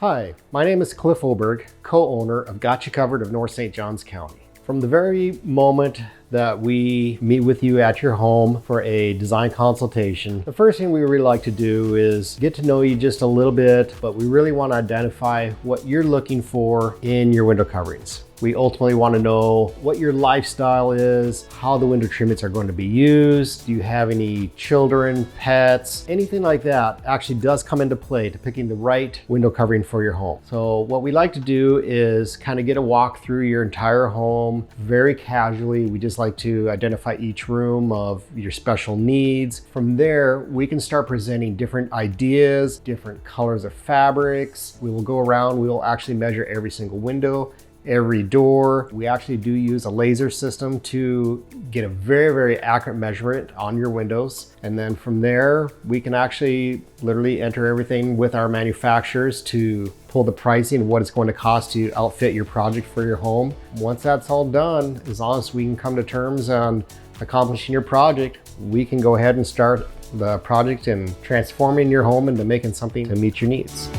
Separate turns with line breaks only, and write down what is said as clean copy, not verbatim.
Hi, my name is Cliff Oberg, co-owner of Got You Covered of North St. Johns County. From the very moment that we meet with you at your home for a design consultation, the first thing we really like to do is get to know you just a little bit, but we really want to identify what you're looking for in your window coverings. We ultimately want to know what your lifestyle is, how the window treatments are going to be used. Do you have any children, pets, anything like that actually does come into play to picking the right window covering for your home. So what we like to do is kind of get a walk through your entire home very casually. We just like to identify each room of your special needs. From there, we can start presenting different ideas, different colors of fabrics. We will go around, we will actually measure every single window, every door. We actually do use a laser system to get a very accurate measurement on your windows. And then from there, we can actually literally enter everything with our manufacturers to pull the pricing, what it's going to cost to outfit your project for your home. Once that's all done, as long as we can come to terms on accomplishing your project, we can go ahead and start the project and transforming your home into making something to meet your needs.